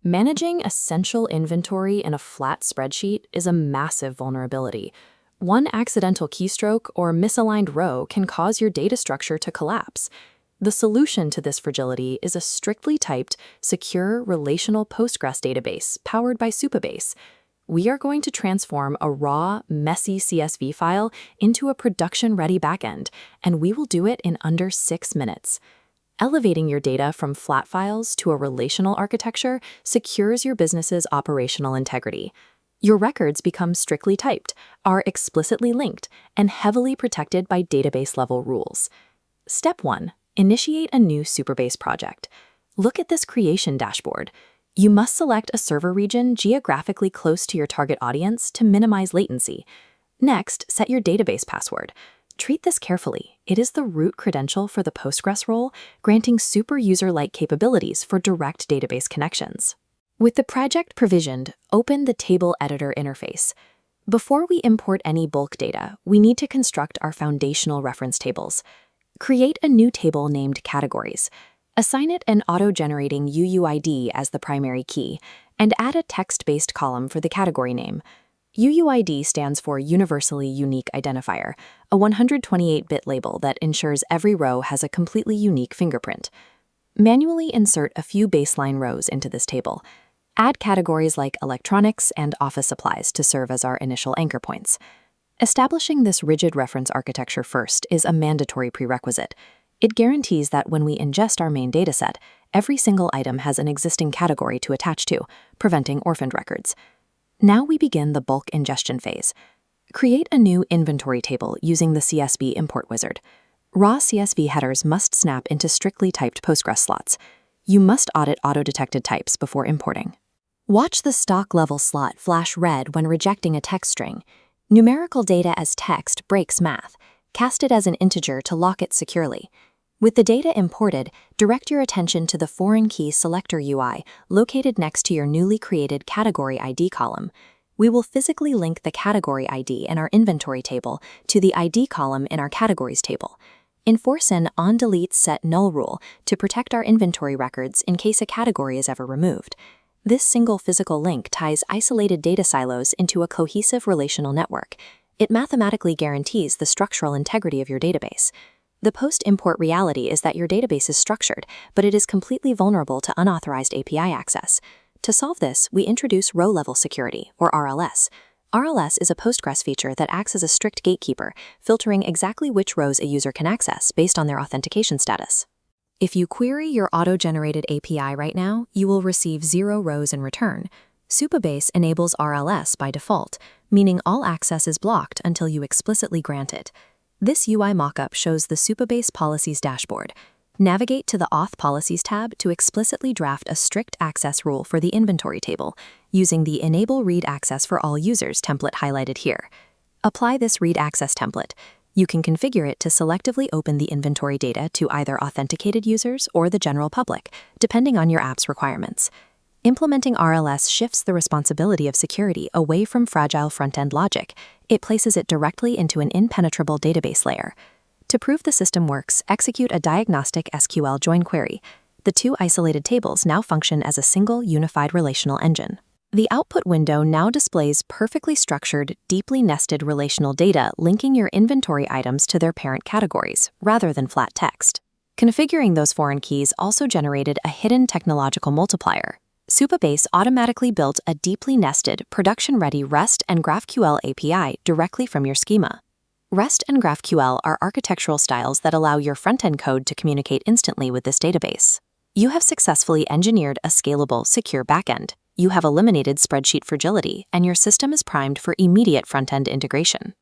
Managing essential inventory in a flat spreadsheet is a massive vulnerability. One accidental keystroke or misaligned row can cause your data structure to collapse. The solution to this fragility is a strictly typed, secure relational Postgres database powered by Supabase. We are going to transform a raw, messy CSV file into a production-ready backend, and we will do it in under 6 minutes. Elevating your data from flat files to a relational architecture secures your business's operational integrity. Your records become strictly typed, are explicitly linked, and heavily protected by database-level rules. Step 1. Initiate a new Supabase project. Look at this creation dashboard. You must select a server region geographically close to your target audience to minimize latency. Next, set your database password. Treat this carefully. It is the root credential for the Postgres role, granting super user-like capabilities for direct database connections. With the project provisioned, open the Table Editor interface. Before we import any bulk data, we need to construct our foundational reference tables. Create a new table named Categories. Assign it an auto-generating UUID as the primary key, and add a text-based column for the category name. UUID stands for Universally Unique Identifier, a 128-bit label that ensures every row has a completely unique fingerprint. Manually insert a few baseline rows into this table. Add categories like electronics and office supplies to serve as our initial anchor points. Establishing this rigid reference architecture first is a mandatory prerequisite. It guarantees that when we ingest our main dataset, every single item has an existing category to attach to, preventing orphaned records. Now we begin the bulk ingestion phase. Create a new inventory table using the CSV import wizard. Raw CSV headers must snap into strictly typed Postgres slots. You must audit auto-detected types before importing. Watch the stock level slot flash red when rejecting a text string. Numerical data as text breaks math. Cast it as an integer to lock it securely. With the data imported, direct your attention to the foreign key selector UI located next to your newly created category ID column. We will physically link the category ID in our inventory table to the ID column in our categories table. Enforce an on-delete set null rule to protect our inventory records in case a category is ever removed. This single physical link ties isolated data silos into a cohesive relational network. It mathematically guarantees the structural integrity of your database. The post-import reality is that your database is structured, but it is completely vulnerable to unauthorized API access. To solve this, we introduce row-level security, or RLS. RLS is a Postgres feature that acts as a strict gatekeeper, filtering exactly which rows a user can access based on their authentication status. If you query your auto-generated API right now, you will receive 0 rows in return. Supabase enables RLS by default, meaning all access is blocked until you explicitly grant it. This UI mockup shows the Supabase Policies dashboard. Navigate to the Auth Policies tab to explicitly draft a strict access rule for the inventory table, using the Enable Read Access for All Users template highlighted here. Apply this Read Access template. You can configure it to selectively open the inventory data to either authenticated users or the general public, depending on your app's requirements. Implementing RLS shifts the responsibility of security away from fragile front-end logic. It places it directly into an impenetrable database layer. To prove the system works, execute a diagnostic SQL join query. The two isolated tables now function as a single unified relational engine. The output window now displays perfectly structured, deeply nested relational data linking your inventory items to their parent categories, rather than flat text. Configuring those foreign keys also generated a hidden technological multiplier. Supabase automatically built a deeply nested, production-ready REST and GraphQL API directly from your schema. REST and GraphQL are architectural styles that allow your front-end code to communicate instantly with this database. You have successfully engineered a scalable, secure backend. You have eliminated spreadsheet fragility, and your system is primed for immediate front-end integration.